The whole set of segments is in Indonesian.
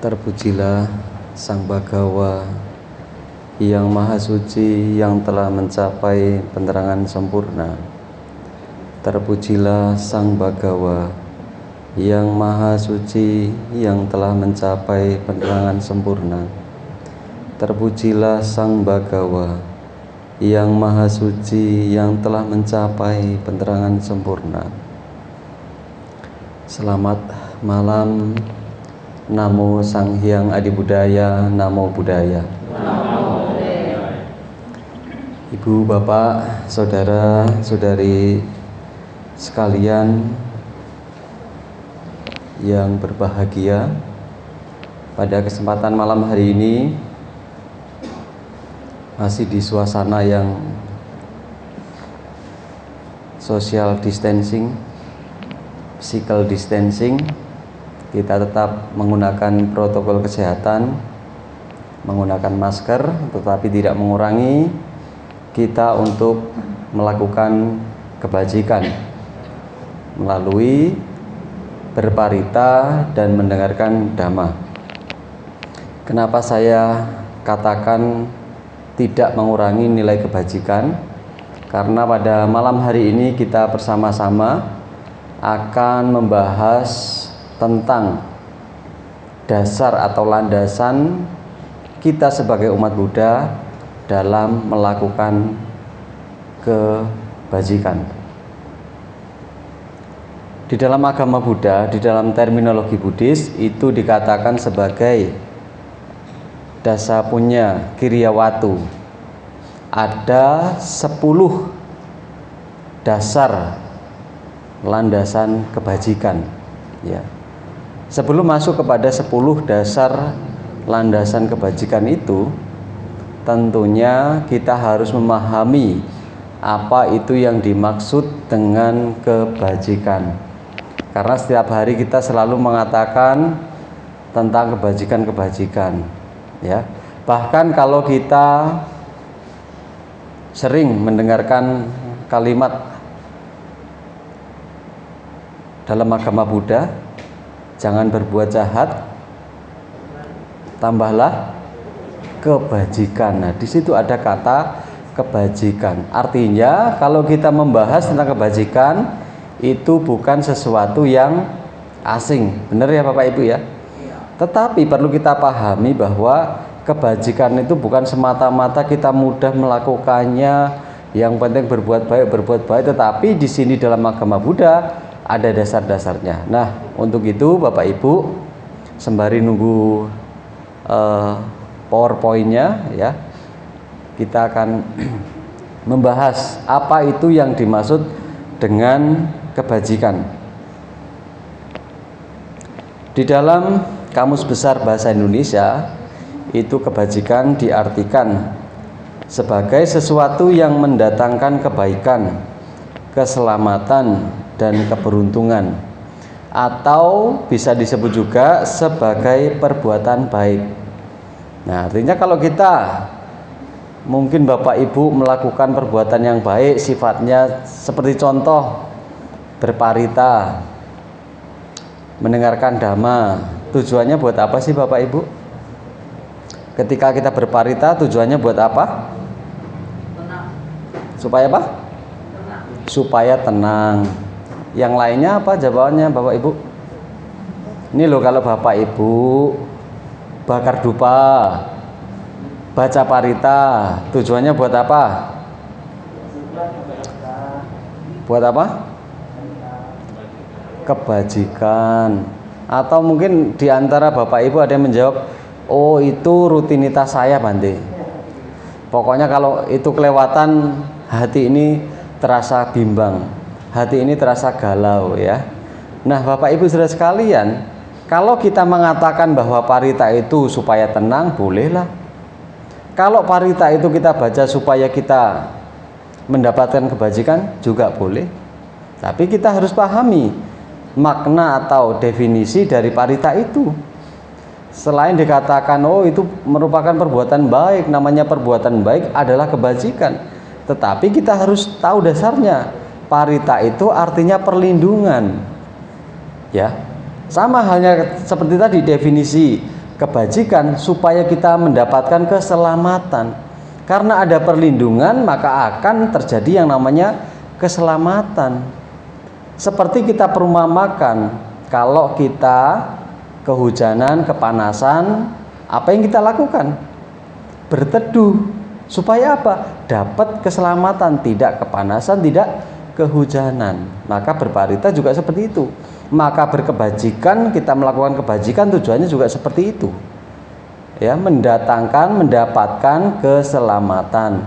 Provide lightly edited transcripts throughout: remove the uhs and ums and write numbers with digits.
Terpujilah Sang Bhagawa yang Maha Suci, yang telah mencapai penerangan sempurna. Terpujilah Sang Bhagawa yang Maha Suci, yang telah mencapai penerangan sempurna. Terpujilah Sang Bhagawa yang Maha Suci, yang telah mencapai penerangan sempurna. Selamat malam. Namo Sang Hyang Adibudaya, Namo Buddhaya. Ibu, bapak, saudara, saudari sekalian yang berbahagia, pada kesempatan malam hari ini masih di suasana yang social distancing, physical distancing. Kita tetap menggunakan protokol kesehatan, menggunakan masker, tetapi tidak mengurangi kita untuk melakukan kebajikan melalui berparita dan mendengarkan dhamma. Kenapa saya katakan tidak mengurangi nilai kebajikan? Karena pada malam hari ini kita bersama-sama akan membahas tentang dasar atau landasan kita sebagai umat Buddha dalam melakukan kebajikan. Di dalam agama Buddha, di dalam terminologi Buddhis, itu dikatakan sebagai dasa punya kiriyawatu. Ada 10 dasar landasan kebajikan, ya. Sebelum masuk kepada 10 dasar landasan kebajikan itu, tentunya kita harus memahami apa itu yang dimaksud dengan kebajikan. Karena setiap hari kita selalu mengatakan tentang kebajikan-kebajikan, ya. Bahkan kalau kita sering mendengarkan kalimat dalam agama Buddha, jangan berbuat jahat, tambahlah kebajikan. Nah, di situ ada kata kebajikan. Artinya, kalau kita membahas tentang kebajikan, itu bukan sesuatu yang asing. Benar ya Bapak Ibu ya? Tetapi perlu kita pahami bahwa kebajikan itu bukan semata-mata kita mudah melakukannya, yang penting berbuat baik, tetapi di sini dalam agama Buddha ada dasar-dasarnya. Nah, untuk itu Bapak Ibu, sembari nunggu PowerPoint-nya, ya, kita akan membahas apa itu yang dimaksud dengan kebajikan. Di dalam Kamus Besar Bahasa Indonesia, itu kebajikan diartikan sebagai sesuatu yang mendatangkan kebaikan, keselamatan, dan keberuntungan, atau bisa disebut juga sebagai perbuatan baik. Nah, artinya kalau kita, mungkin Bapak Ibu melakukan perbuatan yang baik, sifatnya seperti contoh berparita, mendengarkan dhamma. Tujuannya buat apa sih Bapak Ibu? Ketika kita berparita, tujuannya buat apa? Supaya apa? Supaya tenang. Yang lainnya apa jawabannya Bapak Ibu? Ini loh, kalau Bapak Ibu bakar dupa, baca parita, tujuannya buat apa? Buat apa? Kebajikan. Atau mungkin diantara Bapak Ibu ada yang menjawab, oh itu rutinitas saya Bante. Pokoknya kalau itu kelewatan, hati ini terasa bimbang, hati ini terasa galau, ya. Nah Bapak Ibu saudara sekalian, kalau kita mengatakan bahwa parita itu supaya tenang, bolehlah. Kalau parita itu kita baca supaya kita mendapatkan kebajikan, juga boleh. Tapi kita harus pahami makna atau definisi dari parita itu. Selain dikatakan, oh itu merupakan perbuatan baik, namanya perbuatan baik adalah kebajikan, tetapi kita harus tahu dasarnya. Parita itu artinya perlindungan, ya. Sama halnya seperti tadi definisi kebajikan supaya kita mendapatkan keselamatan. Karena ada perlindungan, maka akan terjadi yang namanya keselamatan. Seperti kita perumpamakan, kalau kita kehujanan, kepanasan, apa yang kita lakukan? Berteduh. Supaya apa? Dapat keselamatan, tidak kepanasan, tidak kehujanan. Maka berparita juga seperti itu. Maka berkebajikan, kita melakukan kebajikan tujuannya juga seperti itu. Ya, mendapatkan keselamatan.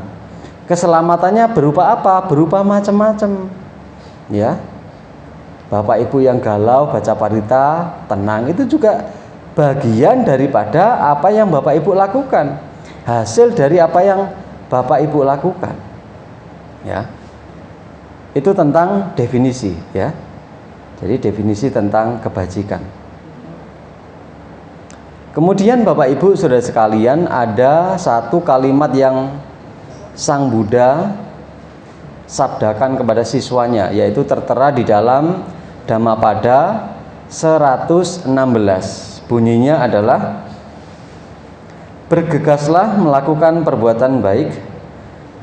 Keselamatannya berupa apa? Berupa macam-macam. Ya. Bapak Ibu yang galau baca parita, tenang, itu juga bagian daripada apa yang Bapak Ibu lakukan. Hasil dari apa yang Bapak Ibu lakukan. Ya. Itu tentang definisi, ya. Jadi definisi tentang kebajikan. Kemudian Bapak Ibu Saudara sekalian, ada satu kalimat yang Sang Buddha sabdakan kepada siswanya, yaitu tertera di dalam Dhammapada 116. Bunyinya adalah, bergegaslah melakukan perbuatan baik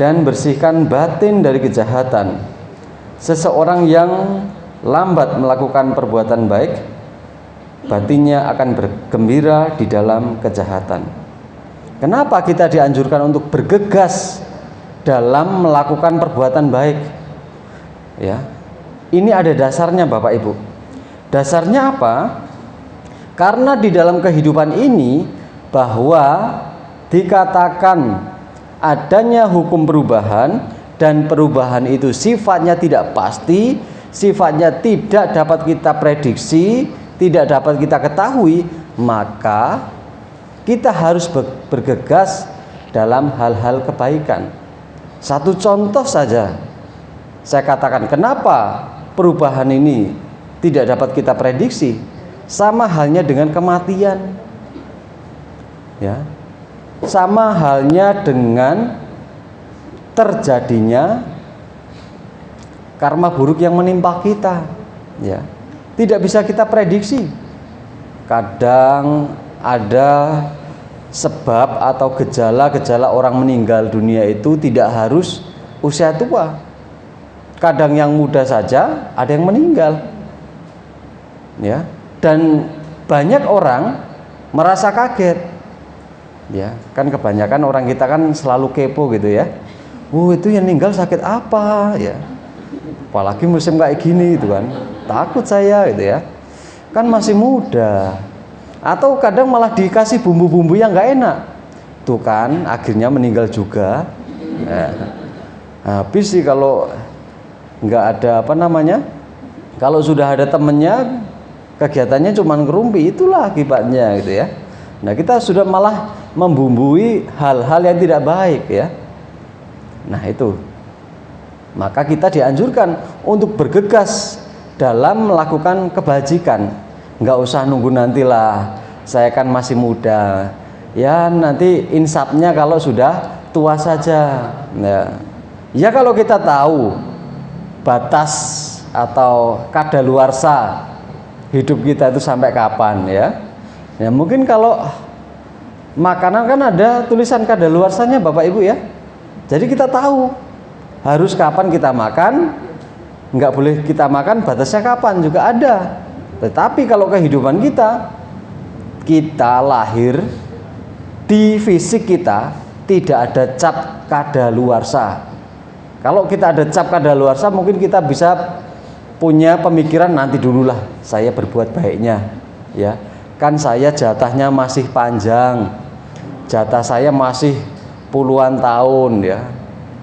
dan bersihkan batin dari kejahatan. Seseorang yang lambat melakukan perbuatan baik, batinnya akan bergembira di dalam kejahatan. Kenapa kita dianjurkan untuk bergegas dalam melakukan perbuatan baik? Ya, ini ada dasarnya Bapak Ibu. Dasarnya apa? Karena di dalam kehidupan ini bahwa dikatakan adanya hukum perubahan, dan perubahan itu sifatnya tidak pasti, sifatnya tidak dapat kita prediksi, tidak dapat kita ketahui, maka kita harus bergegas dalam hal-hal kebaikan. Satu contoh saja saya katakan, kenapa perubahan ini tidak dapat kita prediksi? Sama halnya dengan kematian, ya. Sama halnya dengan terjadinya karma buruk yang menimpa kita, ya. Tidak bisa kita prediksi. Kadang ada sebab atau gejala-gejala orang meninggal dunia itu tidak harus usia tua. Kadang yang muda saja ada yang meninggal. Ya, dan banyak orang merasa kaget. Ya, kan kebanyakan orang kita kan selalu kepo gitu ya. Itu yang meninggal sakit apa ya? Apalagi musim kayak gini gitu kan. Takut saya gitu ya, kan masih muda. Atau kadang malah dikasih bumbu-bumbu yang nggak enak, tuh kan akhirnya meninggal juga. Habis sih kalau nggak ada apa namanya, kalau sudah ada temennya kegiatannya cuma ngerumpi, itulah akibatnya gitu ya. Nah, kita sudah malah membumbui hal-hal yang tidak baik ya. Nah itu, maka kita dianjurkan untuk bergegas dalam melakukan kebajikan. Nggak usah nunggu nantilah, saya kan masih muda ya, nanti insapnya kalau sudah tua saja. Ya kalau kita tahu batas atau kadaluarsa hidup kita itu sampai kapan ya. Ya mungkin kalau makanan kan ada tulisan kadaluarsanya Bapak Ibu ya. Jadi kita tahu harus kapan kita makan, nggak boleh kita makan, batasnya kapan juga ada. Tetapi kalau kehidupan kita lahir di fisik kita tidak ada cap kadaluarsa. Kalau kita ada cap kadaluarsa, mungkin kita bisa punya pemikiran nanti dululah saya berbuat baiknya, ya. Kan saya jatahnya masih panjang, jatah saya masih puluhan tahun ya.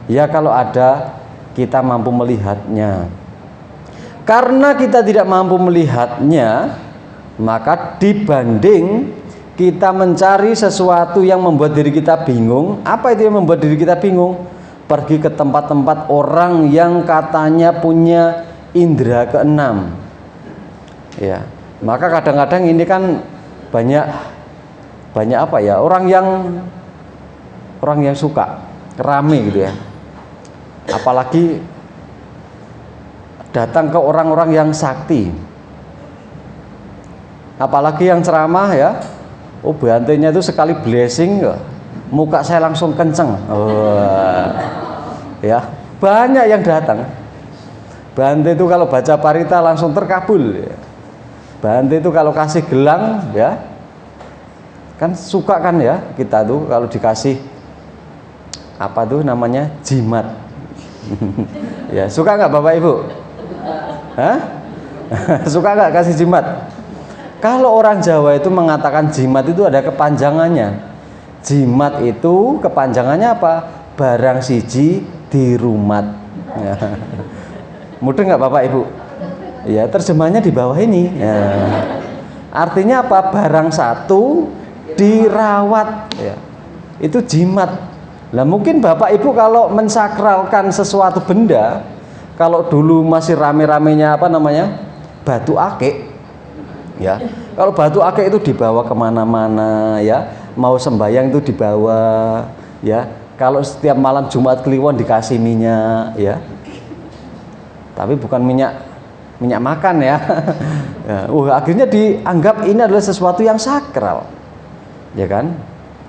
Ya kalau ada kita mampu melihatnya. Karena kita tidak mampu melihatnya, maka dibanding kita mencari sesuatu yang membuat diri kita bingung. Apa itu yang membuat diri kita bingung? Pergi ke tempat-tempat orang yang katanya punya indera keenam. Ya, maka kadang-kadang ini kan banyak apa ya, orang yang suka rame gitu ya. Apalagi datang ke orang-orang yang sakti, apalagi yang ceramah ya, Oh, Bantenya itu sekali blessing, muka saya langsung kenceng. Ya, banyak yang datang. Bante itu kalau baca parita langsung terkabul. Ya. Bante itu kalau kasih gelang, ya, kan suka kan ya kita tuh kalau dikasih apa tuh namanya jimat. Ya, suka nggak Bapak Ibu? Hah? Suka nggak kasih jimat? Kalau orang Jawa itu mengatakan jimat itu ada kepanjangannya. Jimat itu kepanjangannya apa? Barang siji dirumat. Ya. Mudah nggak Bapak Ibu? Ya, terjemahnya di bawah ini. Ya. Artinya apa? Barang satu dirawat. Ya. Itu jimat. Lah mungkin Bapak Ibu kalau mensakralkan sesuatu benda, kalau dulu masih rame-ramenya apa namanya? Batu akik. Ya, kalau batu akik itu dibawa kemana-mana, ya, mau sembahyang itu dibawa, ya, kalau setiap malam Jumat Kliwon dikasih minyak, ya, tapi bukan minyak makan ya. Ya, akhirnya dianggap ini adalah sesuatu yang sakral, ya kan,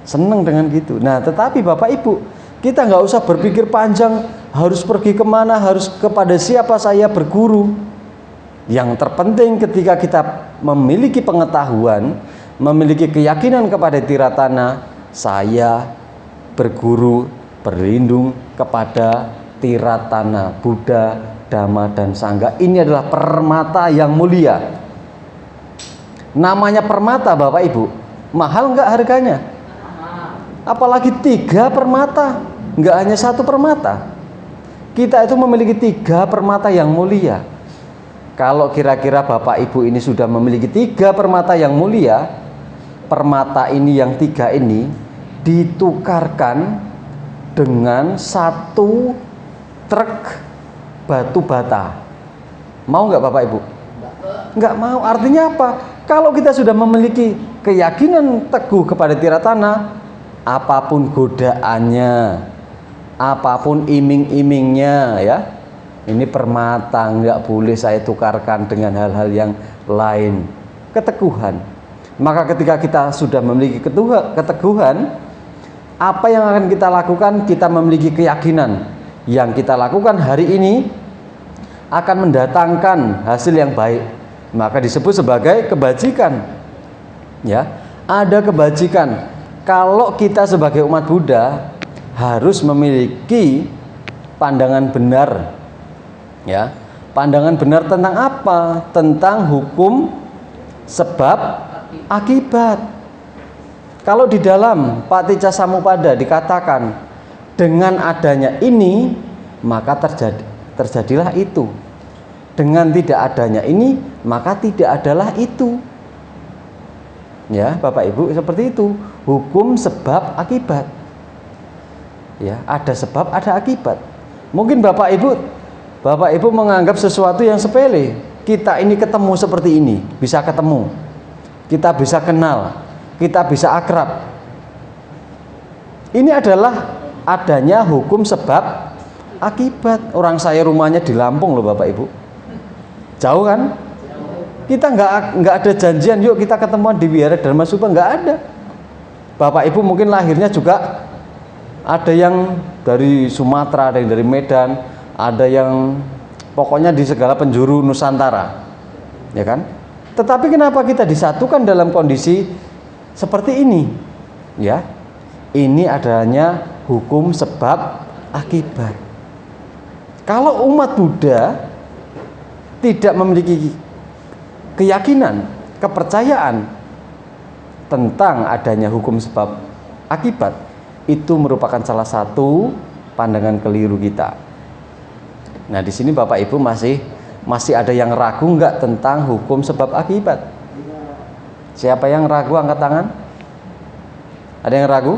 seneng dengan gitu. Nah, tetapi Bapak Ibu, kita nggak usah berpikir panjang, harus pergi kemana, harus kepada siapa saya berguru. Yang terpenting ketika kita memiliki pengetahuan, memiliki keyakinan kepada Tiratana, saya berguru, berlindung kepada Tiratana, Buddha, Dhamma, dan Sangha. Ini adalah permata yang mulia. Namanya permata Bapak Ibu, mahal nggak harganya? Apalagi 3 permata, nggak hanya 1 permata. Kita itu memiliki 3 permata yang mulia. Kalau kira-kira Bapak Ibu ini sudah memiliki 3 permata yang mulia, permata ini yang 3 ini ditukarkan dengan 1 truk batu bata. Mau nggak Bapak Ibu? Nggak mau. Artinya apa? Kalau kita sudah memiliki keyakinan teguh kepada Tiratana, apapun godaannya, apapun iming-imingnya, ya, ini permata, nggak boleh saya tukarkan dengan hal-hal yang lain. Keteguhan. Maka ketika kita sudah memiliki keteguhan, apa yang akan kita lakukan? Kita memiliki keyakinan. Yang kita lakukan hari ini akan mendatangkan hasil yang baik. Maka disebut sebagai kebajikan. Ya, ada kebajikan. Kalau kita sebagai umat Buddha harus memiliki pandangan benar. Ya, pandangan benar tentang apa? Tentang hukum sebab akibat. Kalau di dalam Paticca Samuppada dikatakan dengan adanya ini maka terjadilah itu. Dengan tidak adanya ini maka tidak adalah itu. Ya, Bapak Ibu, seperti itu. Hukum sebab akibat. Ya, ada sebab, ada akibat. Mungkin Bapak Ibu menganggap sesuatu yang sepele. Kita ini ketemu seperti ini, bisa ketemu. Kita bisa kenal, kita bisa akrab. Ini adalah adanya hukum sebab akibat. Orang saya rumahnya di Lampung loh Bapak Ibu. Jauh kan? Kita nggak ada janjian, yuk kita ketemuan di Wihara Dharma Suba, nggak ada. Bapak Ibu mungkin lahirnya juga ada yang dari Sumatera, ada yang dari Medan, ada yang pokoknya di segala penjuru Nusantara, ya kan? Tetapi kenapa kita disatukan dalam kondisi seperti ini? Ya, ini adanya hukum sebab akibat. Kalau umat Buddha tidak memiliki keyakinan, kepercayaan tentang adanya hukum sebab akibat, itu merupakan salah satu pandangan keliru kita. Nah, di sini Bapak Ibu masih ada yang ragu nggak tentang hukum sebab akibat? Siapa yang ragu angkat tangan? Ada yang ragu?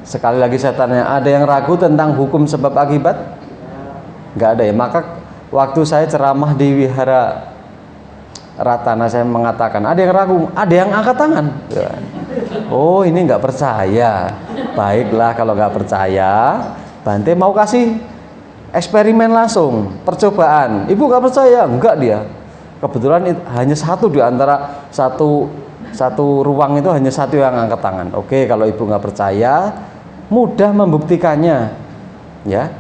Sekali lagi saya tanya, ada yang ragu tentang hukum sebab akibat? Nggak ada ya. Maka waktu saya ceramah di Wihara Ratana, saya mengatakan ada yang ragu, ada yang angkat tangan. Oh, ini nggak percaya. Baiklah, kalau nggak percaya, Bante mau kasih eksperimen langsung, percobaan. Ibu nggak percaya? Enggak dia. Kebetulan hanya satu di antara satu satu ruang itu hanya satu yang angkat tangan. Oke, kalau ibu nggak percaya, mudah membuktikannya. Ya,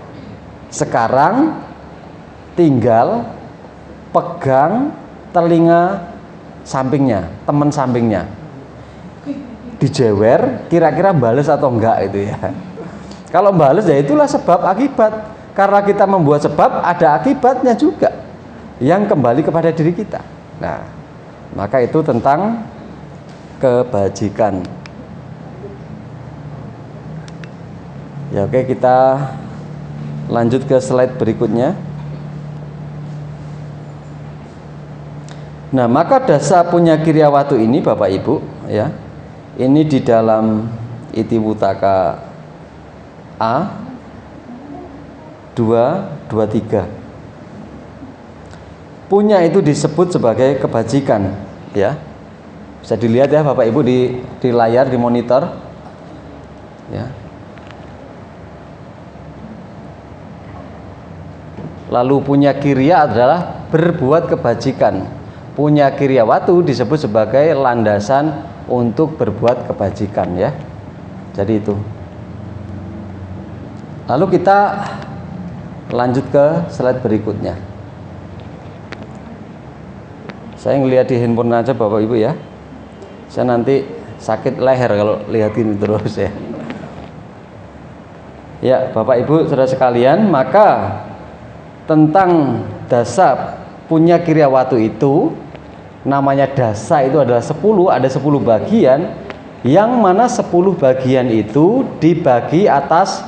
sekarang tinggal pegang telinga sampingnya, teman sampingnya, dijewer, kira-kira bales atau enggak itu ya. Kalau bales ya itulah sebab akibat. Karena kita membuat sebab, ada akibatnya juga yang kembali kepada diri kita. Nah, maka itu tentang kebajikan. Ya, oke, kita lanjut ke slide berikutnya. Nah, maka dasa punya kiryawatu ini Bapak Ibu ya. Ini di dalam Itiwutaka A 223. Punya itu disebut sebagai kebajikan ya. Bisa dilihat ya Bapak Ibu di layar, di monitor ya. Lalu punya kirya adalah berbuat kebajikan. Punya kiryawatu disebut sebagai landasan untuk berbuat kebajikan ya. Jadi itu. Lalu kita lanjut ke slide berikutnya. Saya ngelihat di handphone aja Bapak Ibu ya. Saya nanti sakit leher kalau lihat ini terus ya. Ya, Bapak Ibu saudara sekalian, maka tentang dasa punya kiryawatu itu, namanya dasa itu adalah 10, ada 10 bagian, yang mana 10 bagian itu dibagi atas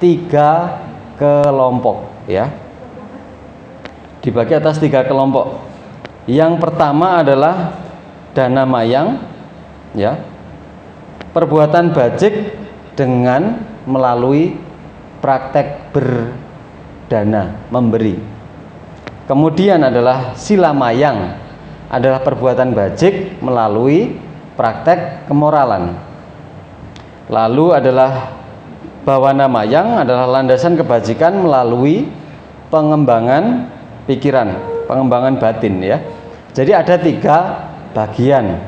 3 kelompok ya. Dibagi atas 3 kelompok. Yang pertama adalah dana mayang ya. Perbuatan bajik dengan melalui praktek berdana, memberi. Kemudian adalah sila mayang, adalah perbuatan bajik melalui praktek kemoralan. Lalu adalah bawana mayang, adalah landasan kebajikan melalui pengembangan pikiran, pengembangan batin ya. Jadi ada 3 bagian.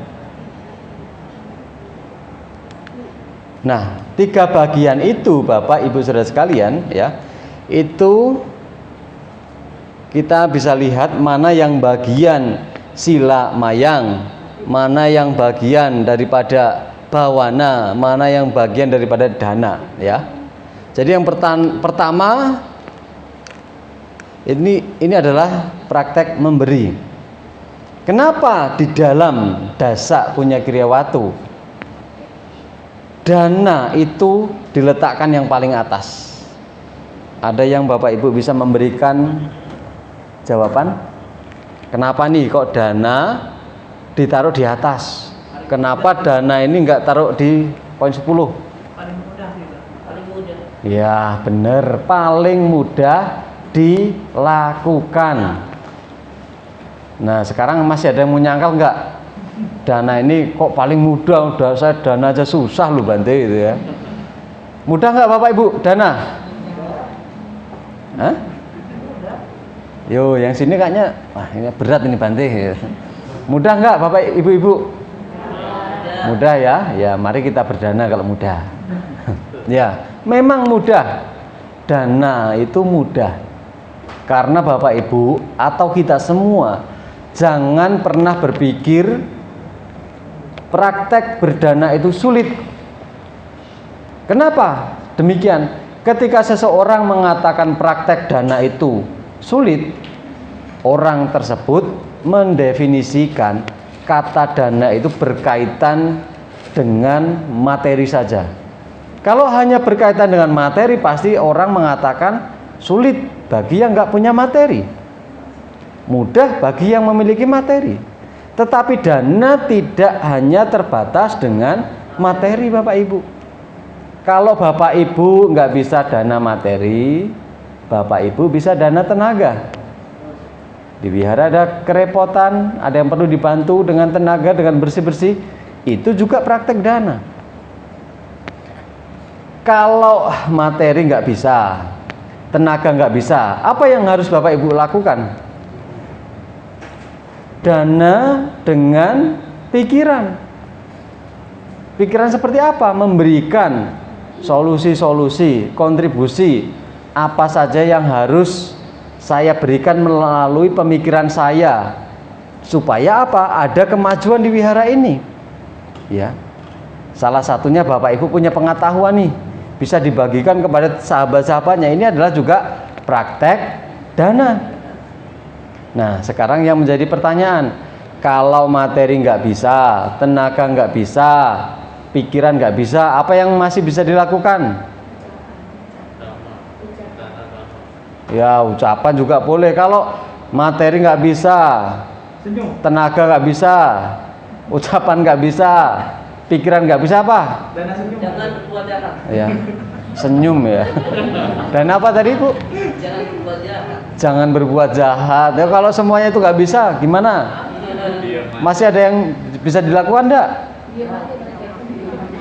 Nah, 3 bagian itu Bapak Ibu saudara sekalian ya, itu kita bisa lihat mana yang bagian sila mayang, mana yang bagian daripada bawana, mana yang bagian daripada dana ya. Jadi yang pertama ini adalah praktek memberi. Kenapa di dalam dasa punya kiryawatu dana itu diletakkan yang paling atas? Ada yang Bapak Ibu bisa memberikan jawaban? Kenapa nih kok dana ditaruh di atas? Kenapa dana ini enggak taruh di poin 10? Paling mudah gitu, paling mudah. Ya bener, paling mudah dilakukan. Nah sekarang masih ada yang mau nyangkal enggak? Dana ini kok paling mudah? Udah saya dana aja susah loh Bante gitu ya. Mudah enggak Bapak Ibu dana? Hah? Yo yang sini kayaknya wah ini berat ini Bante ya. Mudah enggak Bapak Ibu-ibu? Mudah ya? Ya mari kita berdana kalau mudah. Ya memang mudah. Dana itu mudah. Karena Bapak Ibu atau kita semua jangan pernah berpikir praktek berdana itu sulit. Kenapa demikian? Ketika seseorang mengatakan praktek dana itu sulit, orang tersebut mendefinisikan kata dana itu berkaitan dengan materi saja. Kalau hanya berkaitan dengan materi, pasti orang mengatakan sulit bagi yang nggak punya materi, mudah bagi yang memiliki materi. Tetapi dana tidak hanya terbatas dengan materi Bapak Ibu. Kalau Bapak Ibu nggak bisa dana materi, Bapak Ibu bisa dana tenaga. Di wihara ada kerepotan, ada yang perlu dibantu dengan tenaga, dengan bersih-bersih, itu juga praktek dana. Kalau materi nggak bisa, tenaga nggak bisa, apa yang harus Bapak Ibu lakukan? Dana dengan pikiran. Pikiran seperti apa? Memberikan solusi-solusi, kontribusi apa saja yang harus saya berikan melalui pemikiran saya, supaya apa? Ada kemajuan di wihara ini. Ya. Salah satunya Bapak Ibu punya pengetahuan nih, bisa dibagikan kepada sahabat-sahabatnya. Ini adalah juga praktek dana. Nah, sekarang yang menjadi pertanyaan, kalau materi nggak bisa, tenaga nggak bisa, pikiran nggak bisa, apa yang masih bisa dilakukan? Ya, ucapan juga boleh. Kalau materi nggak bisa, tenaga nggak bisa, ucapan nggak bisa, pikiran nggak bisa, apa? Jangan berbuat jahat. Ya, senyum ya. Dan apa tadi Bu? Jangan berbuat jahat. Jangan berbuat jahat. Ya, kalau semuanya itu nggak bisa, gimana? Masih ada yang bisa dilakukan enggak?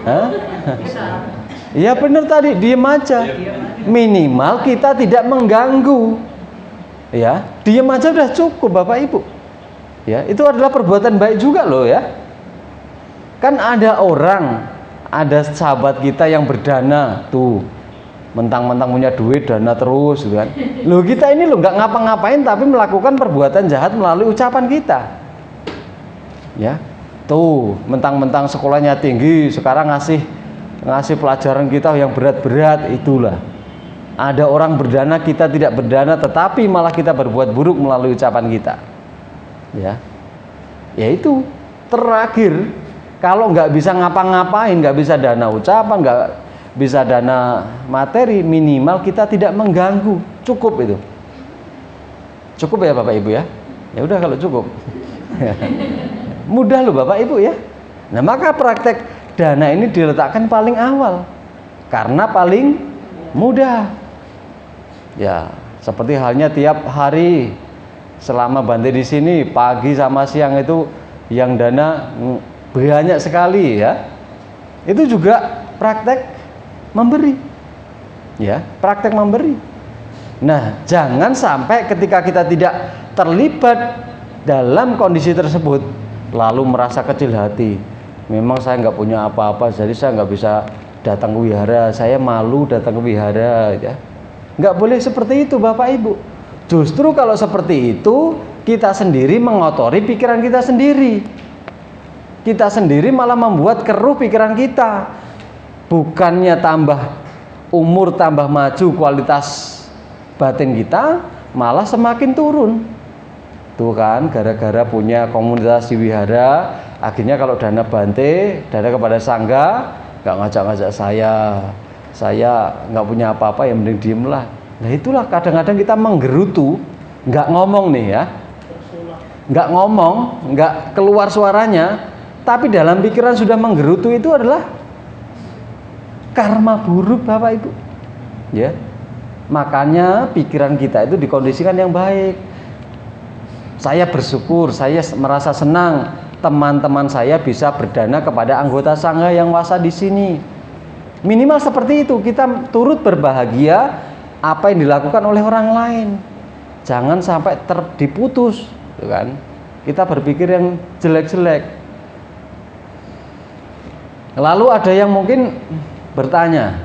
Hah? Iya benar tadi, diem aja. Minimal kita tidak mengganggu. Ya, diem aja udah cukup Bapak Ibu. Ya, itu adalah perbuatan baik juga loh ya. Kan ada orang, ada sahabat kita yang berdana tuh, mentang-mentang punya duit dana terus gitu kan. Loh kita ini loh nggak ngapa-ngapain tapi melakukan perbuatan jahat melalui ucapan kita. Ya, tuh mentang-mentang sekolahnya tinggi, sekarang ngasih pelajaran kita yang berat-berat. Itulah, ada orang berdana, kita tidak berdana, tetapi malah kita berbuat buruk melalui ucapan kita. Ya, yaitu terakhir, kalau nggak bisa ngapa-ngapain, nggak bisa dana ucapan, nggak bisa dana materi, minimal kita tidak mengganggu. Cukup itu. Cukup ya Bapak Ibu ya. Ya udah kalau cukup. Mudah loh Bapak Ibu ya. Nah, maka praktek dana ini diletakkan paling awal karena paling mudah. Ya, seperti halnya tiap hari selama Bante di sini pagi sama siang itu yang dana banyak sekali ya. Itu juga praktek memberi. Ya, praktek memberi. Nah, jangan sampai ketika kita tidak terlibat dalam kondisi tersebut lalu merasa kecil hati. Memang saya nggak punya apa-apa, jadi saya nggak bisa datang ke wihara, saya malu datang ke wihara ya. Nggak boleh seperti itu Bapak Ibu. Justru kalau seperti itu, kita sendiri mengotori pikiran kita sendiri. Kita sendiri malah membuat keruh pikiran kita. Bukannya tambah umur, tambah maju kualitas batin kita, malah semakin turun. Tuh kan, gara-gara punya komunitas di wihara, akhirnya kalau dana Bante, dana kepada sangga, nggak ngajak-ngajak saya nggak punya apa-apa, ya mending diem lah. Nah itulah kadang-kadang kita menggerutu, nggak ngomong nih ya, nggak ngomong, nggak keluar suaranya, tapi dalam pikiran sudah menggerutu. Itu adalah karma buruk Bapak Ibu. Ya, makanya pikiran kita itu dikondisikan yang baik. Saya bersyukur, saya merasa senang teman-teman saya bisa berdana kepada anggota sangga yang wasa di sini. Minimal seperti itu, kita turut berbahagia apa yang dilakukan oleh orang lain. Jangan sampai diputus, kan? Kita berpikir yang jelek-jelek. Lalu ada yang mungkin bertanya,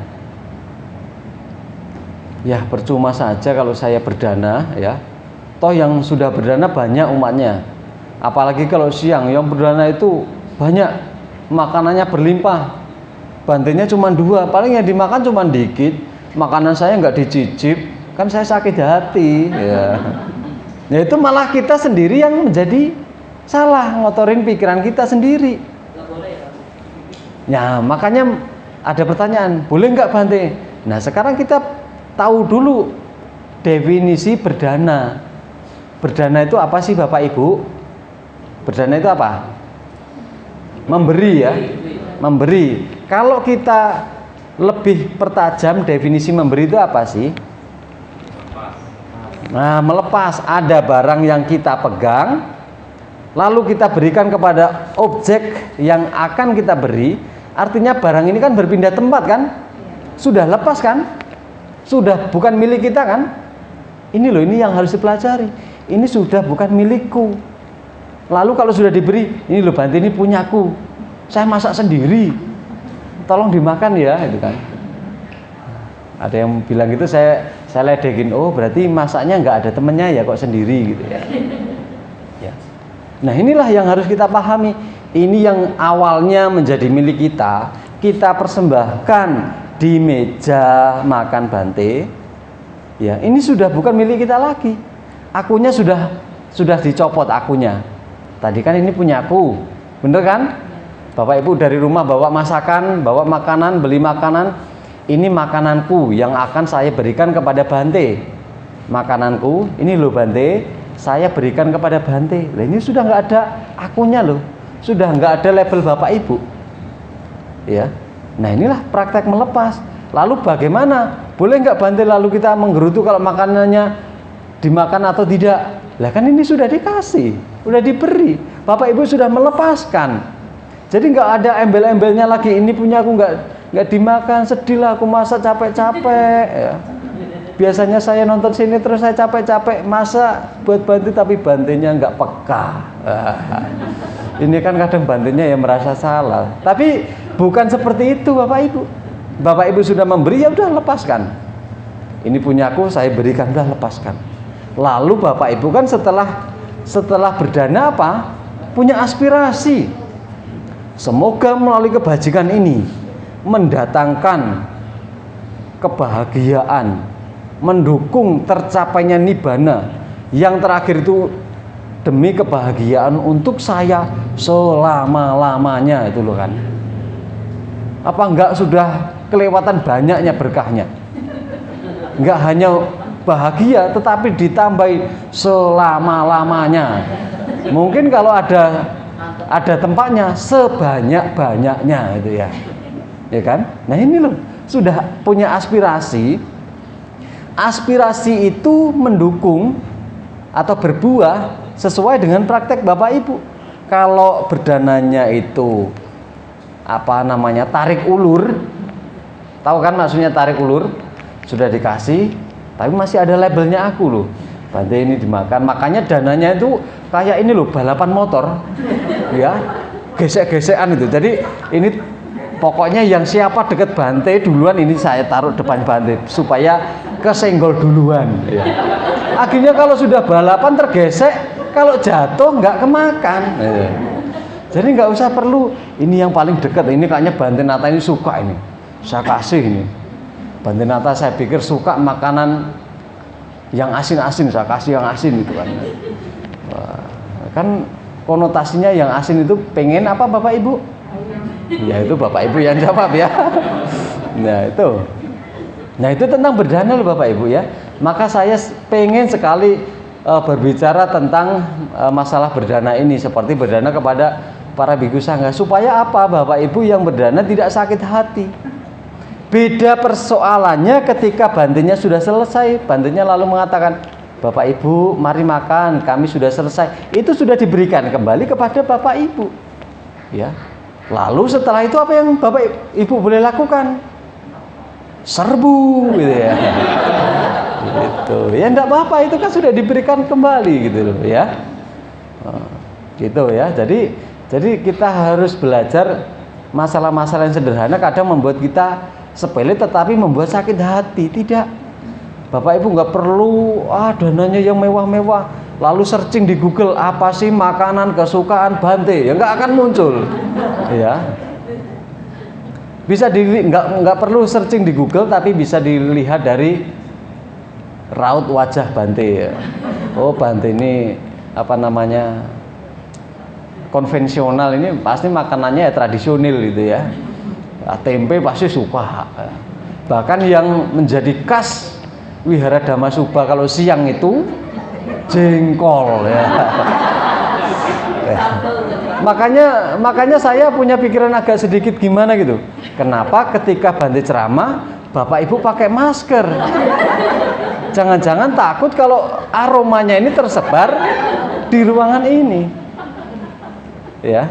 ya percuma saja kalau saya berdana ya. Toh yang sudah berdana banyak umatnya. Apalagi kalau siang yang berdana itu banyak, makanannya berlimpah. Bantenya cuma 2, paling yang dimakan cuma dikit. Makanan saya nggak dicicip, kan saya sakit hati ya. Ya itu malah kita sendiri yang menjadi salah, ngotorin pikiran kita sendiri. Ya makanya ada pertanyaan, boleh nggak Bante? Nah sekarang kita tahu dulu definisi berdana. Berdana itu apa sih Bapak Ibu? Berdana itu apa? Memberi ya. Memberi. Kalau kita lebih pertajam, definisi memberi itu apa sih? Nah, melepas. Ada barang yang kita pegang, lalu kita berikan kepada objek yang akan kita beri. Artinya barang ini kan berpindah tempat kan? Sudah lepas kan? Sudah bukan milik kita kan? Ini loh, ini yang harus dipelajari. Ini sudah bukan milikku. Lalu kalau sudah diberi, ini loh Bante, ini punyaku. Saya masak sendiri. tolong dimakan ya, itu kan. Ada yang bilang gitu, saya ledekin, oh berarti masaknya nggak ada temennya ya, kok sendiri gitu ya. Ya. Nah inilah yang harus kita pahami. Ini yang awalnya menjadi milik kita, kita persembahkan di meja makan Bante. Ya, ini sudah bukan milik kita lagi. Akunya sudah dicopot akunya. Tadi kan ini punya aku, bener kan? Bapak Ibu dari rumah bawa masakan, bawa makanan, beli makanan. Ini makananku yang akan saya berikan kepada Bante. Makananku, ini loh Bante, saya berikan kepada Bante. Nah, ini sudah nggak ada akunya loh, sudah nggak ada label Bapak Ibu. Ya, nah inilah praktek melepas. Lalu bagaimana? Boleh nggak Bante lalu kita menggerutu kalau makanannya dimakan atau tidak? Lah kan ini sudah dikasih, sudah diberi. Bapak Ibu sudah melepaskan. Jadi nggak ada embel-embelnya lagi. Ini punya aku nggak dimakan, sedih lah aku masak capek-capek. Ya. Biasanya saya nonton sini terus saya capek-capek masak buat Bante tapi Bantenya nggak peka. Ini kan kadang Bantenya yang merasa salah. Tapi bukan seperti itu Bapak Ibu. Bapak Ibu sudah memberi, ya udah lepaskan. Ini punya aku, saya berikan, udah lepaskan. Lalu Bapak Ibu kan setelah berdana apa? Punya aspirasi. Semoga melalui kebajikan ini mendatangkan kebahagiaan, mendukung tercapainya nibbana. Yang terakhir itu demi kebahagiaan untuk saya selama-lamanya, itu loh kan. Apa enggak sudah kelewatan banyaknya berkahnya? Enggak hanya bahagia tetapi ditambahi selama-lamanya. Mungkin kalau ada tempatnya sebanyak-banyaknya itu ya. Ya kan? Nah ini loh, sudah punya aspirasi. Aspirasi itu mendukung atau berbuah sesuai dengan praktek Bapak Ibu. Kalau berdananya itu apa namanya, tarik ulur, tahu kan maksudnya tarik ulur? Sudah dikasih, tapi masih ada labelnya aku loh, Bante ini dimakan. Makanya dananya itu kayak ini loh, balapan motor, ya, gesek-gesekan itu. Jadi ini pokoknya yang siapa deket Bante duluan, ini saya taruh depan Bante supaya kesenggol duluan. Ya. Akhirnya kalau sudah balapan tergesek, kalau jatuh nggak kemakan. Ya. Jadi nggak usah perlu ini yang paling dekat. Ini kayaknya Bante Nata ini suka ini, saya kasih ini. Bante Nata saya pikir suka makanan yang asin-asin, saya kasih yang asin gitu kan. Wah, kan konotasinya yang asin itu pengen apa Bapak Ibu? Ya itu Bapak Ibu yang jawab ya. Nah itu tentang berdana loh Bapak Ibu ya. Maka saya pengen sekali berbicara tentang masalah berdana ini, seperti berdana kepada para biku sangga, supaya apa? Bapak Ibu yang berdana tidak sakit hati. Beda persoalannya ketika Bantenya sudah selesai, Bantenya lalu mengatakan, Bapak Ibu mari makan, kami sudah selesai. Itu sudah diberikan kembali kepada Bapak Ibu ya. Lalu setelah itu apa yang Bapak Ibu boleh lakukan? Serbu gitu ya. Gitu. Ya enggak apa-apa, itu kan sudah diberikan kembali gitu loh ya. Gitu ya. Jadi kita harus belajar masalah-masalah yang sederhana kadang membuat kita sepele tetapi membuat sakit hati. Tidak. Bapak Ibu nggak perlu dananya yang mewah-mewah lalu searching di Google apa sih makanan kesukaan Bante, ya nggak akan muncul ya. Bisa nggak perlu searching di Google, tapi bisa dilihat dari raut wajah Bante ya. Oh Bante ini apa namanya konvensional, ini pasti makanannya ya tradisional gitu ya. Tempe pasti suka. Bahkan yang menjadi khas Wihara Dhammasubha kalau siang itu jengkol ya. Makanya saya punya pikiran agak sedikit gimana gitu. Kenapa ketika Bante ceramah Bapak Ibu pakai masker? Jangan-jangan takut kalau aromanya ini tersebar di ruangan ini. Ya.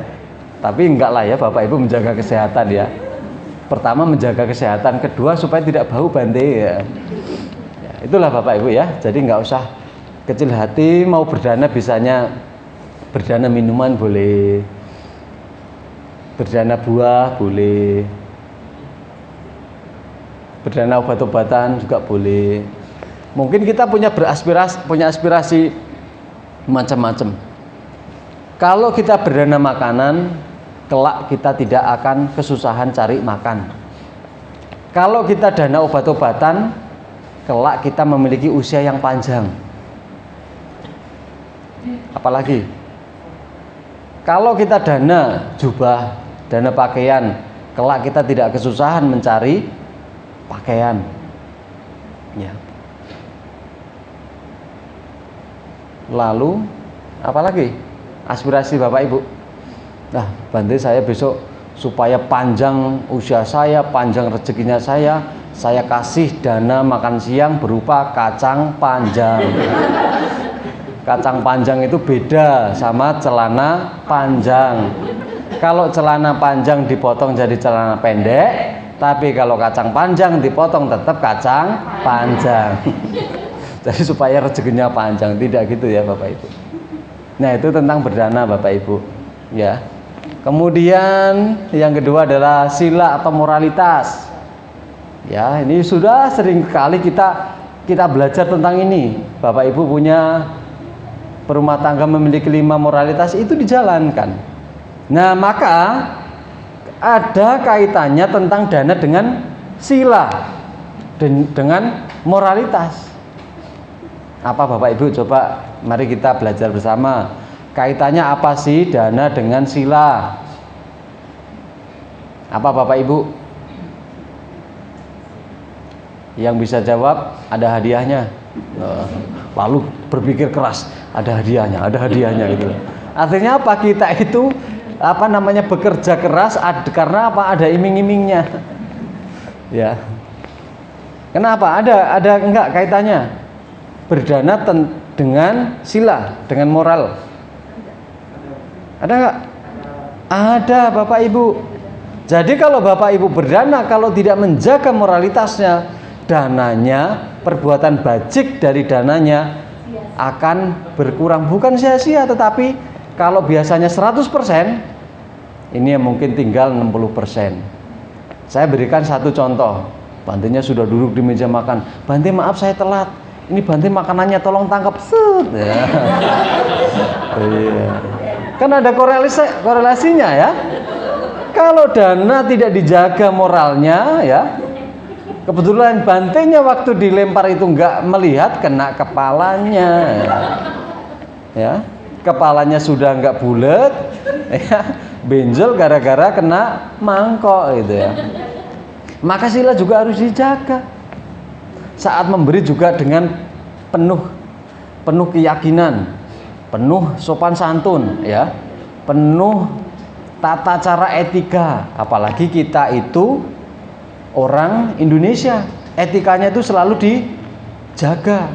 Tapi enggak lah ya, Bapak Ibu menjaga kesehatan ya. Pertama menjaga kesehatan, kedua supaya tidak bau Bante ya. Ya, itulah Bapak Ibu ya. Jadi nggak usah kecil hati, mau berdana bisanya berdana minuman boleh, berdana buah boleh, berdana obat-obatan juga boleh. Mungkin kita punya aspirasi macam-macam. Kalau kita berdana makanan, kelak kita tidak akan kesusahan cari makan. Kalau kita dana obat-obatan, kelak kita memiliki usia yang panjang. Apalagi kalau kita dana jubah, dana pakaian, kelak kita tidak kesusahan mencari pakaian. Ya. Lalu apalagi aspirasi Bapak Ibu? Nah, Bante, saya besok supaya panjang usia saya, panjang rezekinya saya kasih dana makan siang berupa kacang panjang. Kacang panjang itu beda sama celana panjang. Kalau celana panjang dipotong jadi celana pendek, tapi kalau kacang panjang dipotong tetap kacang panjang. Jadi supaya rezekinya panjang, tidak gitu ya Bapak Ibu. Nah, itu tentang berdana Bapak Ibu, ya. Kemudian yang kedua adalah sila atau moralitas. Ya, ini sudah sering kali kita belajar tentang ini. Bapak Ibu punya berumah tangga memiliki 5 moralitas, itu dijalankan. Nah, maka ada kaitannya tentang dana dengan sila dan dengan moralitas. Apa Bapak Ibu? Coba mari kita belajar bersama. Kaitannya apa sih dana dengan sila? Apa Bapak Ibu? Yang bisa jawab ada hadiahnya. Lalu berpikir keras, ada hadiahnya gitu. Artinya apa? Kita itu bekerja keras karena apa? Ada iming-imingnya. Ya. Kenapa? Ada enggak kaitannya? Berdana dengan sila, dengan moral. Ada enggak? Ada Bapak Ibu. Jadi kalau Bapak Ibu berdana, kalau tidak menjaga moralitasnya, dananya, perbuatan bajik dari dananya akan berkurang. Bukan sia-sia, tetapi kalau biasanya 100%, ini yang mungkin tinggal 60%. Saya berikan satu contoh. Bantenya sudah duduk di meja makan. Bante, maaf saya telat. Ini Bante makanannya tolong tangkap. Set. Ya. Iya. Kan ada korelasinya ya. Kalau dana tidak dijaga moralnya ya, kebetulan Bantenya waktu dilempar itu nggak melihat, kena kepalanya. Ya. Kepalanya sudah nggak bulat, ya, benjol gara-gara kena mangkok gitu ya. Maka sila juga harus dijaga. Saat memberi juga dengan penuh keyakinan, penuh sopan santun, ya, penuh tata cara etika. Apalagi kita itu orang Indonesia, etikanya itu selalu dijaga.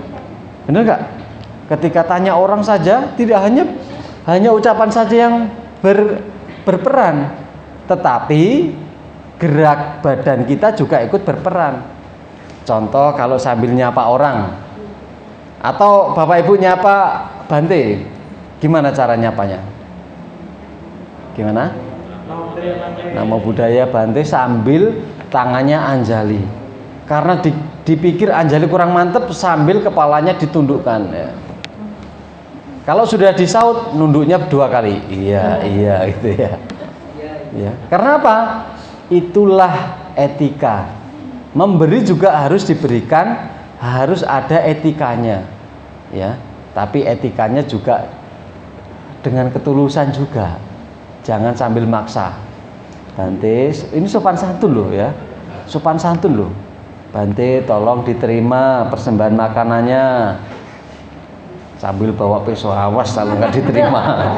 Benar nggak? Ketika tanya orang saja, tidak hanya ucapan saja yang berperan, tetapi gerak badan kita juga ikut berperan. Contoh kalau sambil nyapa orang, atau Bapak Ibu nyapa Bante, gimana cara nyapanya? Gimana? Namo Buddhaya Bante sambil tangannya anjali. Karena dipikir anjali kurang mantep, sambil kepalanya ditundukkan ya. Kalau sudah disaut, nunduknya 2 kali. Iya gitu ya. Ya. Karena apa? Itulah etika. Memberi juga harus diberikan, harus ada etikanya, ya. Tapi etikanya juga dengan ketulusan juga. Jangan sambil maksa. Bante, ini sopan santun loh ya. Sopan santun loh. Bante, tolong diterima persembahan makanannya. Sambil bawa pisau, awas kalau nggak diterima.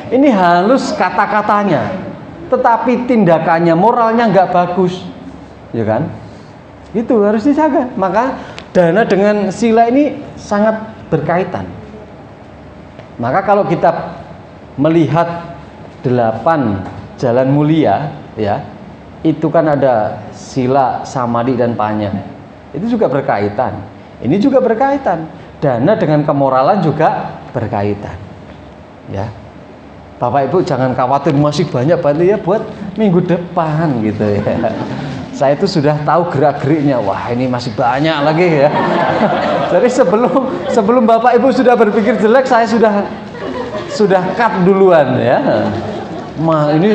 Ini halus kata-katanya, tetapi tindakannya, moralnya nggak bagus, ya kan? Itu harus dijaga. Maka dana dengan sila ini sangat berkaitan. Maka kalau kita melihat 8 jalan mulia, ya, itu kan ada sila, samadhi dan panya. Itu juga berkaitan. Ini juga berkaitan. Dana dengan kemoralan juga berkaitan. Ya. Bapak Ibu jangan khawatir, masih banyak Bante ya buat minggu depan gitu ya. Saya itu sudah tahu gerak-geriknya. Wah, ini masih banyak lagi ya. Jadi sebelum Bapak Ibu sudah berpikir jelek, saya sudah cut duluan ya. Ini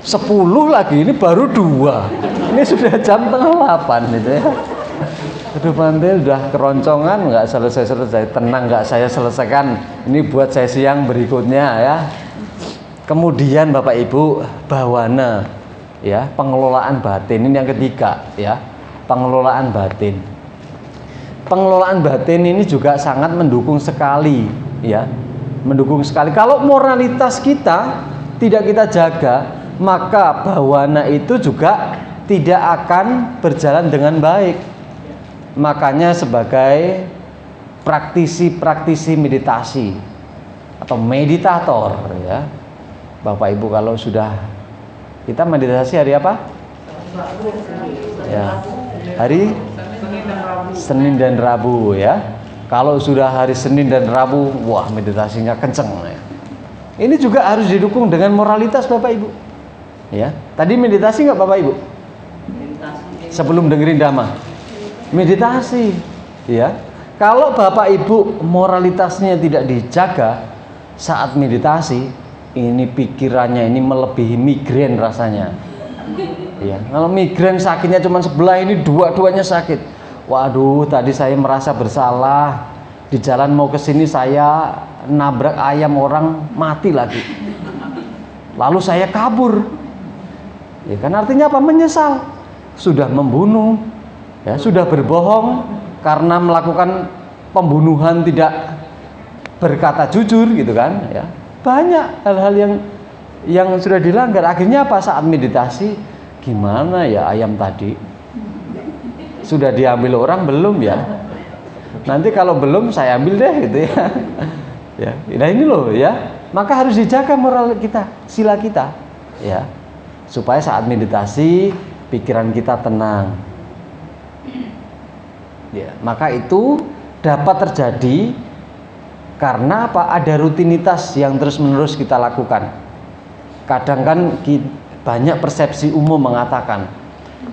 10 lagi, ini baru 2. Ini sudah jam 7:30 gitu ya. Aduh, Bante udah keroncongan, nggak selesai. Tenang, nggak saya selesaikan. Ini buat sesi yang berikutnya ya. Kemudian Bapak Ibu, bawana ya, pengelolaan batin ini yang ketiga ya. Pengelolaan batin. Pengelolaan batin ini juga sangat mendukung sekali ya. Mendukung sekali. Kalau moralitas kita tidak kita jaga, maka bawana itu juga tidak akan berjalan dengan baik. Makanya sebagai praktisi meditasi atau meditator ya, Bapak Ibu, kalau sudah kita meditasi hari apa? Ya, hari Senin dan Rabu ya. Kalau sudah hari Senin dan Rabu, wah meditasinya kenceng ya. Ini juga harus didukung dengan moralitas Bapak Ibu. Ya, tadi meditasi nggak Bapak Ibu? Sebelum dengerin dhamma, meditasi. Ya, kalau Bapak Ibu moralitasnya tidak dijaga saat meditasi, ini pikirannya ini melebihi migrain rasanya. Ya, kalau migrain sakitnya cuma sebelah, ini dua-duanya sakit. Waduh, tadi saya merasa bersalah. Di jalan mau ke sini saya nabrak ayam orang, mati lagi. Lalu saya kabur. Ya kan artinya apa? Menyesal. Sudah membunuh, ya, sudah berbohong karena melakukan pembunuhan, tidak berkata jujur gitu kan, ya. Banyak hal-hal yang sudah dilanggar. Akhirnya apa? Saat meditasi, gimana ya ayam tadi? Sudah diambil orang belum ya? Nanti kalau belum saya ambil deh gitu ya. Ya, nah ini loh ya. Maka harus dijaga moral kita, sila kita, ya. Supaya saat meditasi pikiran kita tenang. Ya, maka itu dapat terjadi karena apa? Ada rutinitas yang terus-menerus kita lakukan. Kadang kan banyak persepsi umum mengatakan,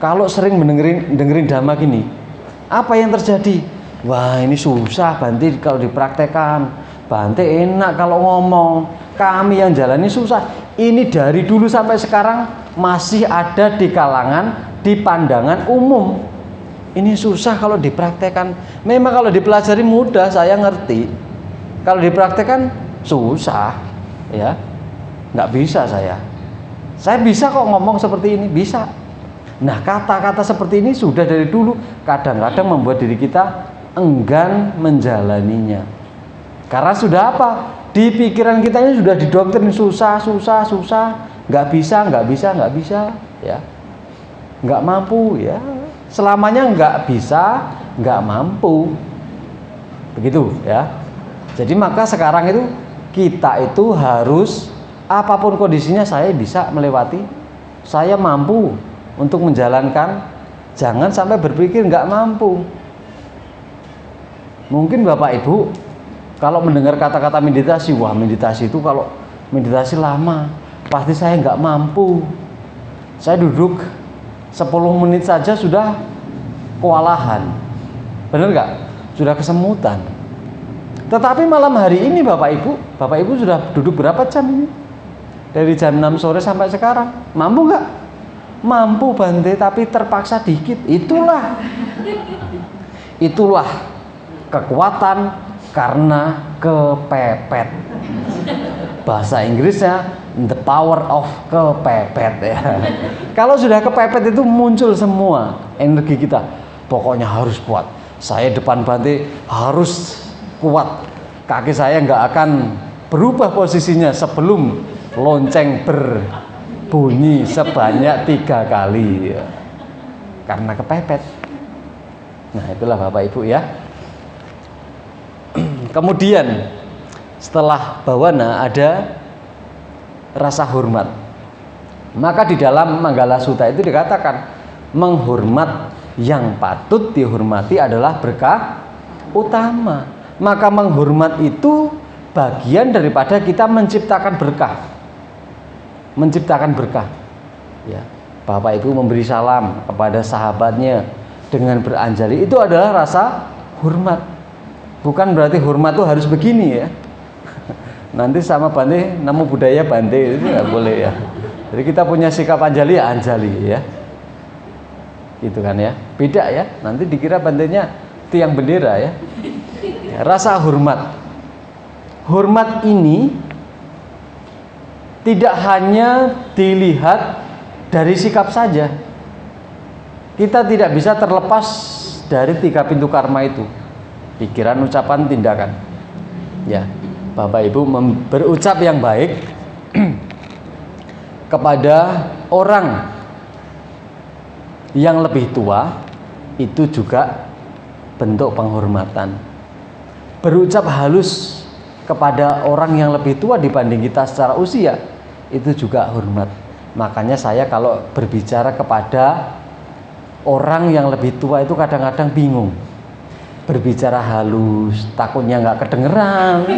kalau sering dengerin dhamma gini, apa yang terjadi? Wah, ini susah Bante kalau dipraktekkan. Bante enak kalau ngomong. Kami yang jalani susah. Ini dari dulu sampai sekarang masih ada di kalangan, di pandangan umum. Ini susah kalau dipraktekkan. Memang kalau dipelajari mudah, saya ngerti. Kalau dipraktekkan susah, ya. Nggak bisa saya. Saya bisa kok ngomong seperti ini, bisa. Nah, kata-kata seperti ini sudah dari dulu kadang-kadang membuat diri kita enggan menjalaninya. Karena sudah apa? Di pikiran kita ini sudah didoktrin susah, nggak bisa, ya, nggak mampu, ya, selamanya nggak bisa, nggak mampu, begitu, ya. Jadi maka sekarang itu kita itu harus apapun kondisinya saya bisa melewati, saya mampu untuk menjalankan, jangan sampai berpikir nggak mampu. Mungkin Bapak Ibu kalau mendengar kata-kata meditasi, wah meditasi itu kalau meditasi lama, pasti saya nggak mampu. Saya duduk 10 menit saja sudah kewalahan. Benar nggak? Sudah kesemutan. Tetapi malam hari ini Bapak Ibu sudah duduk berapa jam ini? Dari jam 6 sore sampai sekarang. Mampu nggak? Mampu Bante, tapi terpaksa dikit. Itulah kekuatan karena kepepet. Bahasa Inggrisnya the power of kepepet ya. Kalau sudah kepepet itu muncul semua energi kita. Pokoknya harus kuat. Saya depan Bante harus kuat. Kaki saya nggak akan berubah posisinya sebelum lonceng berbunyi sebanyak 3 kali ya. Karena kepepet. Nah, itulah Bapak Ibu ya. Kemudian setelah bawana ada rasa hormat. Maka di dalam Manggala Sutta itu dikatakan menghormat yang patut dihormati adalah berkah utama. Maka menghormat itu bagian daripada kita menciptakan berkah. Ya. Bapak Ibu memberi salam kepada sahabatnya dengan beranjali, itu adalah rasa hormat. Bukan berarti hormat itu harus begini ya. Nanti sama Bante, namo budaya Bante, itu nggak boleh ya. Jadi kita punya sikap anjali ya anjali ya. Gitu kan ya. Beda ya. Nanti dikira Bantenya tiang bendera ya. Rasa hormat. Hormat ini tidak hanya dilihat dari sikap saja. Kita tidak bisa terlepas dari 3 pintu karma itu. Pikiran, ucapan, tindakan. Ya. Bapak Ibu berucap yang baik kepada orang yang lebih tua itu juga bentuk penghormatan. Berucap halus kepada orang yang lebih tua dibanding kita secara usia itu juga hormat. Makanya saya kalau berbicara kepada orang yang lebih tua itu kadang-kadang bingung. Berbicara halus, takutnya nggak kedengeran,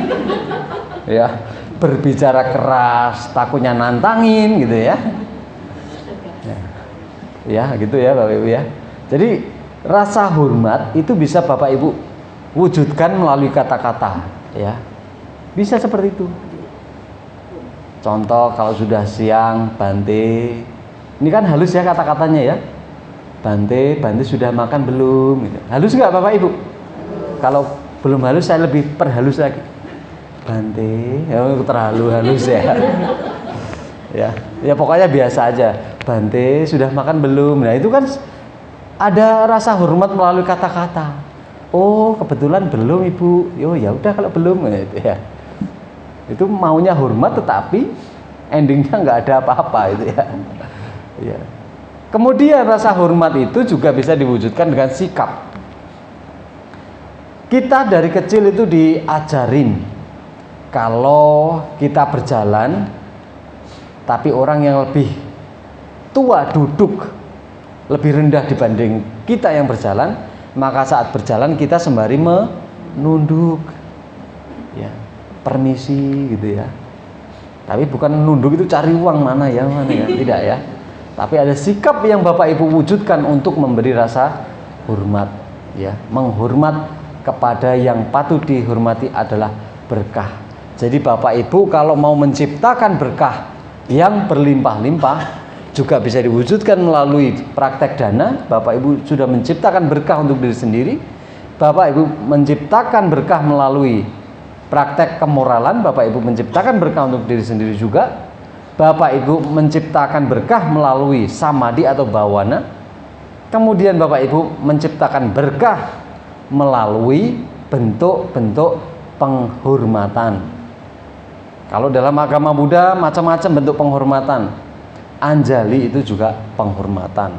ya. Berbicara keras, takutnya nantangin, gitu ya. Ya, gitu ya, Bapak Ibu ya. Jadi rasa hormat itu bisa Bapak Ibu wujudkan melalui kata-kata, ya. Bisa seperti itu. Contoh kalau sudah siang, Bante, ini kan halus ya kata-katanya ya. Bante sudah makan belum? Gitu. Halus nggak Bapak Ibu? Kalau belum halus saya lebih perhalus lagi. Bante, terlalu halus ya. Ya pokoknya biasa aja. Bante sudah makan belum? Nah itu kan ada rasa hormat melalui kata-kata. Oh kebetulan belum Ibu. Yo ya udah kalau belum gitu ya. Itu maunya hormat tetapi endingnya nggak ada apa-apa itu ya. Ya. Kemudian rasa hormat itu juga bisa diwujudkan dengan sikap. Kita dari kecil itu diajarin kalau kita berjalan tapi orang yang lebih tua duduk lebih rendah dibanding kita yang berjalan, maka saat berjalan kita sembari menunduk ya, permisi gitu ya. Tapi bukan nunduk itu cari uang mana ya, tidak ya. Tapi ada sikap yang Bapak Ibu wujudkan untuk memberi rasa hormat ya, menghormat kepada yang patut dihormati adalah berkah. Jadi Bapak Ibu kalau mau menciptakan berkah yang berlimpah-limpah juga bisa diwujudkan melalui praktek dana. Bapak Ibu sudah menciptakan berkah untuk diri sendiri. Bapak Ibu menciptakan berkah melalui praktek kemoralan. Bapak Ibu menciptakan berkah untuk diri sendiri juga. Bapak Ibu menciptakan berkah melalui samadhi atau bawana. Kemudian Bapak Ibu menciptakan berkah melalui bentuk-bentuk penghormatan. Kalau dalam agama Buddha macam-macam bentuk penghormatan. Anjali itu juga penghormatan.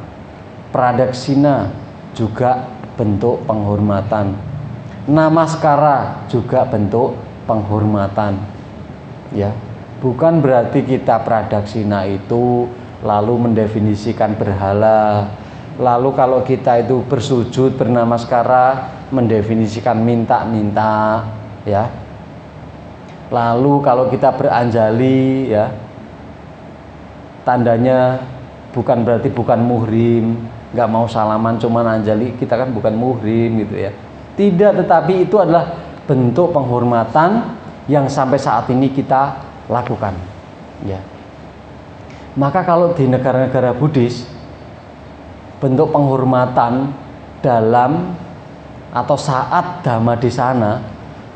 Pradaksina juga bentuk penghormatan. Namaskara juga bentuk penghormatan. Ya, bukan berarti kita pradaksina itu lalu mendefinisikan berhala. Lalu kalau kita itu bersujud bernamaskara mendefinisikan minta-minta ya. Lalu kalau kita beranjali ya, tandanya bukan berarti bukan muhrim, nggak mau salaman cuman anjali, kita kan bukan muhrim gitu ya. Tidak, tetapi itu adalah bentuk penghormatan yang sampai saat ini kita lakukan ya. Maka kalau di negara-negara Buddhis bentuk penghormatan dalam atau saat dhamma di sana,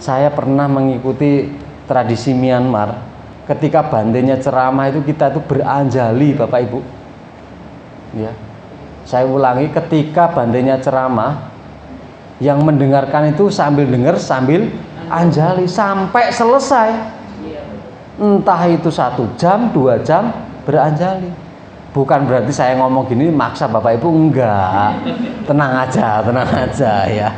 saya pernah mengikuti tradisi Myanmar. Ketika bantenya ceramah itu kita itu beranjali Bapak Ibu. Ya. Saya ulangi, ketika bantenya ceramah, yang mendengarkan itu sambil dengar sambil anjali sampai selesai. Entah itu 1 jam, 2 jam beranjali. Bukan berarti saya ngomong gini maksa Bapak Ibu, enggak. Tenang aja ya.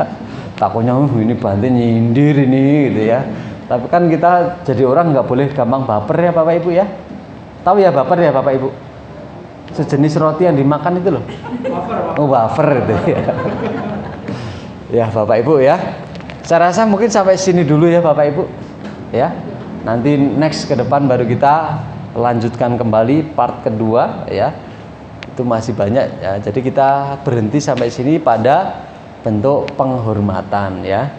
Takutnya ini Bante nyindir ini gitu ya. Tapi kan kita jadi orang nggak boleh gampang baper ya Bapak Ibu ya. Tahu ya baper ya Bapak Ibu? Sejenis roti yang dimakan itu loh. Wafer itu ya. Ya Bapak Ibu ya. Saya rasa mungkin sampai sini dulu ya Bapak Ibu. Ya. Nanti next ke depan baru kita lanjutkan kembali part kedua ya. itu masih banyak ya. Jadi kita berhenti sampai sini pada bentuk penghormatan ya.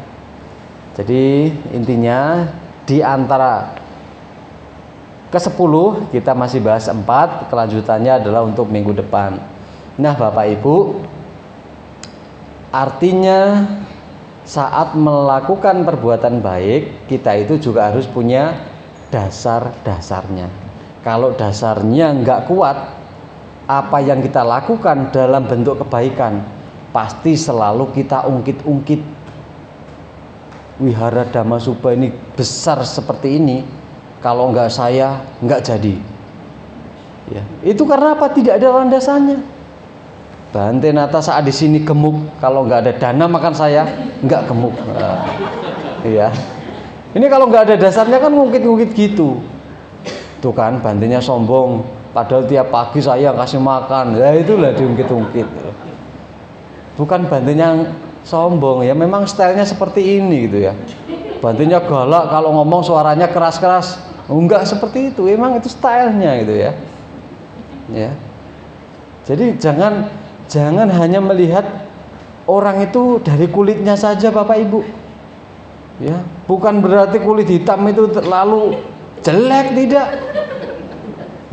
Jadi intinya di antara ke-10 kita masih bahas 4, kelanjutannya adalah untuk minggu depan. Nah Bapak Ibu, artinya saat melakukan perbuatan baik kita itu juga harus punya dasar-dasarnya. Kalau dasarnya nggak kuat, apa yang kita lakukan dalam bentuk kebaikan pasti selalu kita ungkit-ungkit. Wihara Dhamma Subha ini besar seperti ini, kalau nggak saya nggak jadi ya. Itu karena apa? Tidak ada landasannya. Bante Nata saat di sini gemuk, kalau nggak ada dana makan saya nggak gemuk. Ya. Ini kalau nggak ada dasarnya kan ngungkit-ngungkit gitu. Tuh kan bantenya sombong, padahal tiap pagi saya kasih makan. Ya itulah diungkit-ungkit. Bukan bantenya sombong ya, memang stylenya seperti ini gitu ya. Bantenya galak, kalau ngomong suaranya keras-keras. Enggak seperti itu, emang itu stylenya gitu ya. Ya. Jadi jangan hanya melihat orang itu dari kulitnya saja Bapak Ibu. Ya, bukan berarti kulit hitam itu lalu jelek, tidak.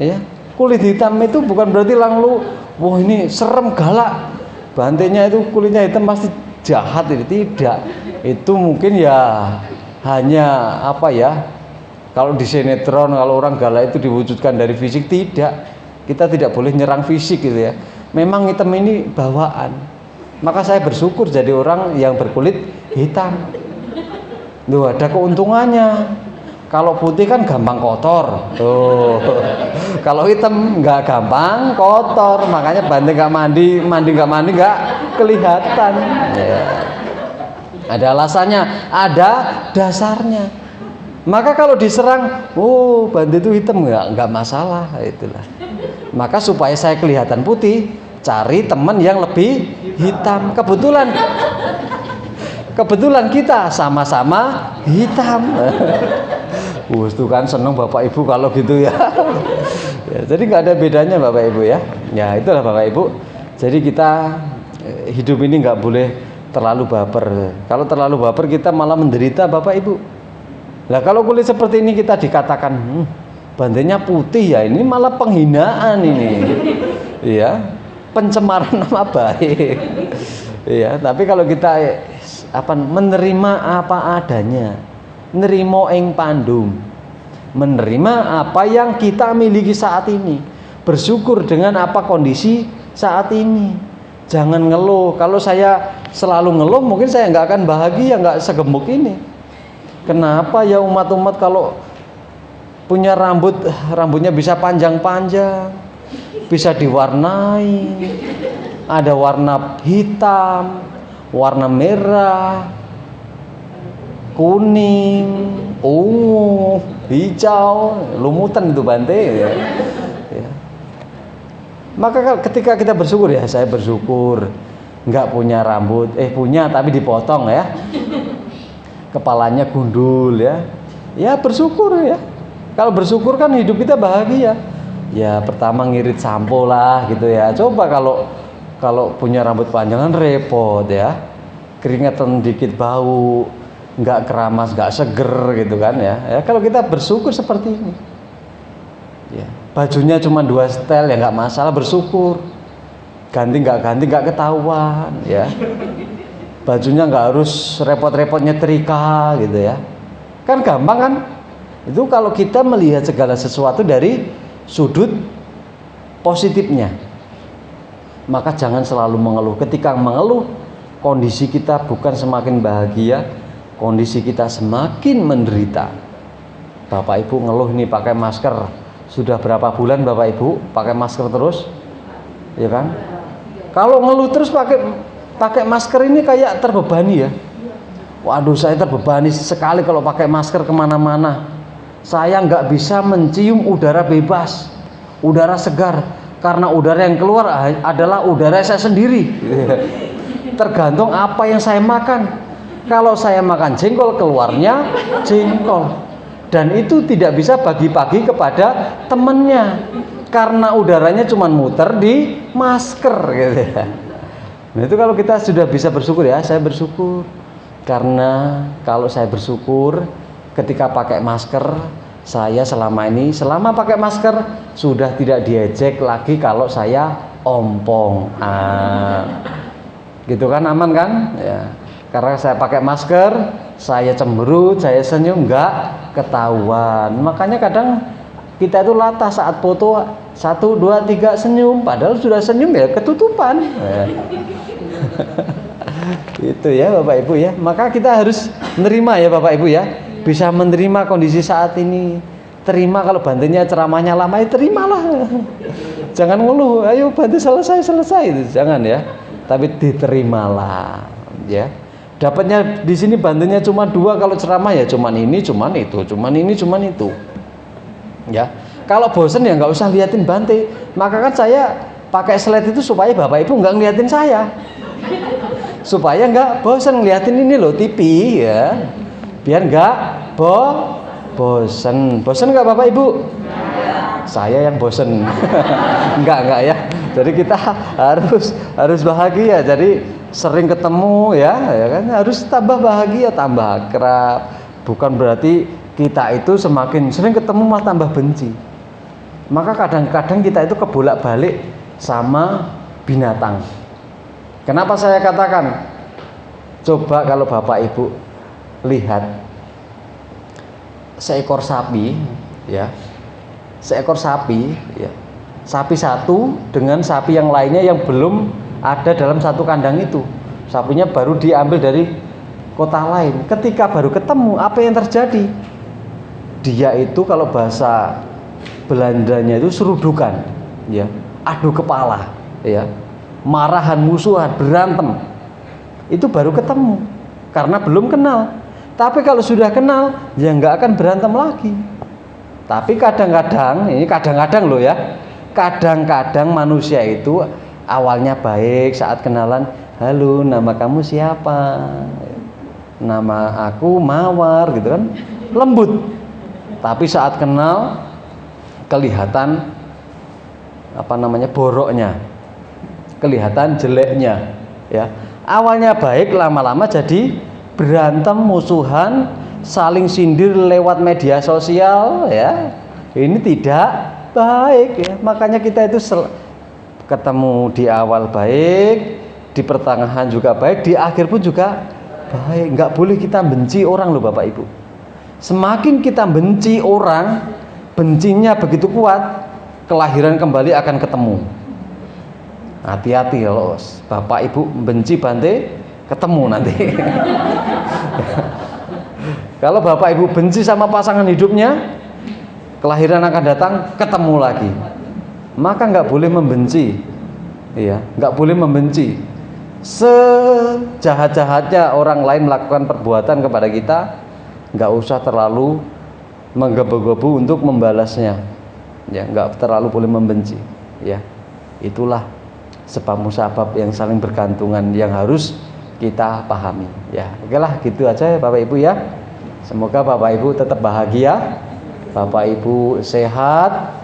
Ya, kulit hitam itu bukan berarti lalu wah ini serem galak. Bantenya itu kulitnya hitam pasti jahat, itu tidak. Itu mungkin ya hanya apa ya? Kalau di sinetron kalau orang galak itu diwujudkan dari fisik, tidak. Kita tidak boleh nyerang fisik gitu ya. Memang hitam ini bawaan. Maka saya bersyukur jadi orang yang berkulit hitam. Loh, ada keuntungannya. Kalau putih kan gampang kotor. Tuh. Kalau hitam nggak gampang kotor. Makanya Bante nggak mandi nggak kelihatan. Ya. Ada alasannya, ada dasarnya. Maka kalau diserang, oh Bante itu hitam, nggak masalah, itulah. Maka supaya saya kelihatan putih, cari teman yang lebih hitam. Kebetulan kita sama-sama hitam. Tuh kan seneng Bapak Ibu kalau gitu ya. Ya jadi nggak ada bedanya Bapak Ibu ya. Ya itulah Bapak Ibu. Jadi kita hidup ini nggak boleh terlalu baper. Kalau terlalu baper kita malah menderita Bapak Ibu. Nah kalau kulit seperti ini kita dikatakan bantenya putih ya, ini malah penghinaan ini. Iya, pencemaran nama baik. Iya, tapi kalau kita menerima apa adanya, nerimo ing pandum, menerima apa yang kita miliki saat ini, bersyukur dengan apa kondisi saat ini. Jangan ngeluh. Kalau saya selalu ngeluh, mungkin saya nggak akan bahagia, nggak segemuk ini. Kenapa ya umat-umat kalau punya rambutnya bisa panjang-panjang, bisa diwarnai, ada warna hitam, warna merah, kuning, ungu, hijau, lumutan itu Bante ya. Ya. Maka ketika kita bersyukur, ya saya bersyukur nggak punya rambut, punya tapi dipotong ya, kepalanya gundul ya, ya bersyukur ya. Kalau bersyukur kan hidup kita bahagia. Ya pertama ngirit sampo lah gitu ya. Coba kalau punya rambut panjang kan repot ya, keringetan dikit bau, nggak keramas, nggak seger gitu kan ya. Ya kalau kita bersyukur seperti ini, ya bajunya cuma 2 setel ya nggak masalah, bersyukur. Ganti nggak ketahuan ya. Bajunya nggak harus repot-repot nyetrika gitu ya. Kan gampang kan? Itu kalau kita melihat segala sesuatu dari sudut positifnya. Maka jangan selalu mengeluh. Ketika mengeluh, kondisi kita bukan semakin bahagia, kondisi kita semakin menderita. Bapak Ibu ngeluh nih pakai masker. Sudah berapa bulan Bapak Ibu pakai masker terus? Ya kan? Kalau ngeluh terus pakai masker ini kayak terbebani ya. Waduh, saya terbebani sekali kalau pakai masker kemana-mana. Saya nggak bisa mencium udara bebas, udara segar, karena udara yang keluar adalah udara saya sendiri. Tergantung apa yang saya makan. Kalau saya makan jengkol, keluarnya jengkol. Dan itu tidak bisa bagi-bagi kepada temannya. karena udaranya cuma muter di masker gitu ya. Nah itu kalau kita sudah bisa bersyukur ya, saya bersyukur karena kalau saya bersyukur ketika pakai masker, saya selama pakai masker sudah tidak diejek lagi kalau saya ompong. Gitu kan, aman kan? Ya. Karena saya pakai masker, saya cemberut, saya senyum, nggak ketahuan. Makanya kadang kita itu latah saat foto 1, 2, 3 senyum, padahal sudah senyum ya ketutupan. Ya. Itu ya Bapak Ibu ya. Maka kita harus menerima ya Bapak Ibu ya. Bisa menerima kondisi saat ini. Terima kalau Bantenya ceramahnya lama, ya terimalah. Jangan ngeluh, ayo Bante selesai itu. Jangan ya. Tapi diterimalah ya. Dapatnya di sini Bantenya cuma 2, kalau ceramah ya cuman ini, cuman itu, cuman ini, cuman itu. Ya. Kalau bosen ya nggak usah liatin Bante. Maka kan saya pakai slide itu supaya Bapak Ibu nggak ngeliatin saya. Supaya nggak bosen ngeliatin ini loh TV ya. Biar nggak bosen nggak Bapak Ibu? Saya yang bosen. enggak ya. Jadi kita harus bahagia. Jadi sering ketemu ya kan, harus tambah bahagia, tambah akrab. Bukan berarti kita itu semakin sering ketemu malah tambah benci. Maka kadang-kadang kita itu kebolak-balik sama binatang. Kenapa saya katakan? Coba kalau Bapak Ibu lihat seekor sapi ya. Seekor sapi ya. Sapi satu dengan sapi yang lainnya yang belum ada dalam satu kandang itu. Sapinya baru diambil dari kota lain. Ketika baru ketemu, apa yang terjadi? Dia itu kalau bahasa Belandanya itu serudukan ya. Adu kepala ya. Marahan, musuhan, berantem. Itu baru ketemu karena belum kenal. Tapi kalau sudah kenal, ya nggak akan berantem lagi. Tapi kadang-kadang, ini kadang-kadang loh ya. Kadang-kadang manusia itu awalnya baik saat kenalan. Halo, nama kamu siapa? Nama aku Mawar gitu kan. Lembut. Tapi saat kenal kelihatan boroknya. Kelihatan jeleknya ya. Awalnya baik, lama-lama jadi berantem, musuhan, saling sindir lewat media sosial ya. Ini tidak baik ya. Makanya kita itu ketemu di awal baik, di pertengahan juga baik, di akhir pun juga baik. Nggak boleh kita benci orang loh Bapak Ibu. Semakin kita benci orang, bencinya begitu kuat, kelahiran kembali akan ketemu. Hati-hati loh Bapak Ibu benci Bante, ketemu nanti. Kalau Bapak Ibu benci sama pasangan hidupnya, kelahiran akan datang, ketemu lagi. Maka nggak boleh membenci, ya, nggak boleh membenci. Sejahat-jahatnya orang lain melakukan perbuatan kepada kita, nggak usah terlalu menggebu-gebu untuk membalasnya, ya, nggak terlalu boleh membenci, ya. Itulah sebab musabab yang saling bergantungan yang harus kita pahami, ya. Oke lah, gitu aja ya Bapak Ibu ya. Semoga Bapak Ibu tetap bahagia, Bapak Ibu sehat,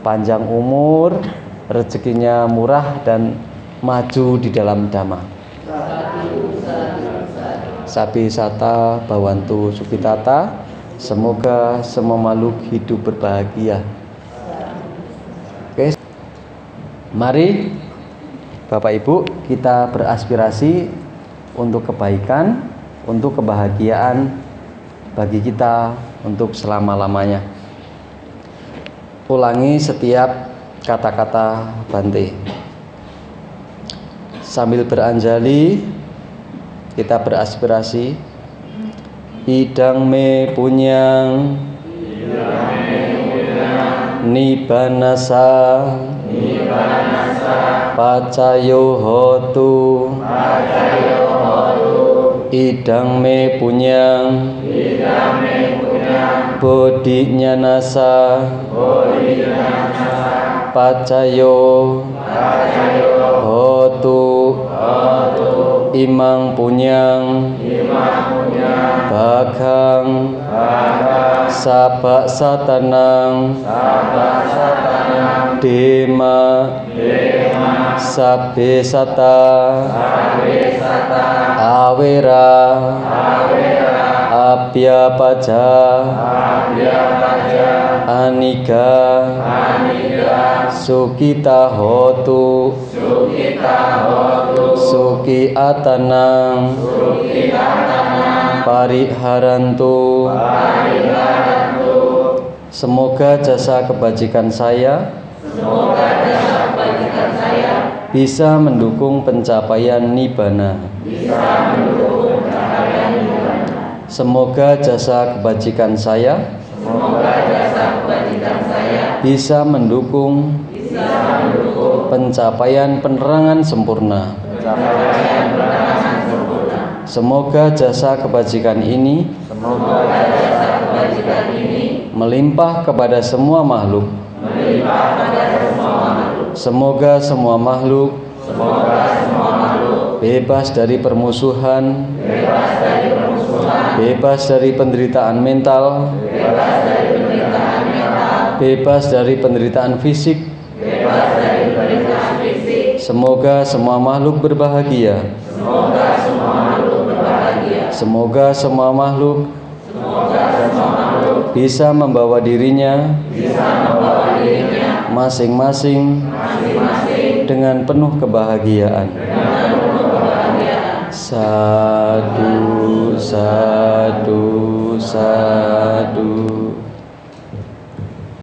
panjang umur, rezekinya murah dan maju di dalam dhamma. Sabi sata bawantu sukitata. Semoga semua makhluk hidup berbahagia. Oke. Mari Bapak Ibu kita beraspirasi untuk kebaikan, untuk kebahagiaan bagi kita untuk selama-lamanya. Ulangi setiap kata-kata Bante. Sambil beranjali kita beraspirasi. Idang me punyang Nibbanasa Pacayo hotu Idang me punyang Bodhinya nasa Pacayo hotu Imang punyang Bagang Sabak satanang Dema Sabe sata Awera Abya paja Aniga Sukita hotu Suki atanang Pariharantu. Semoga jasa kebajikan saya bisa mendukung pencapaian nibbana. Semoga jasa kebajikan saya bisa mendukung pencapaian penerangan sempurna. Semoga jasa kebajikan ini melimpah kepada semua makhluk. Semoga semua makhluk bebas dari permusuhan, bebas dari penderitaan mental, bebas dari penderitaan fisik. Semoga semua makhluk berbahagia. Semoga semua makhluk bisa membawa dirinya masing-masing dengan penuh kebahagiaan. Sadu, sadu, sadu.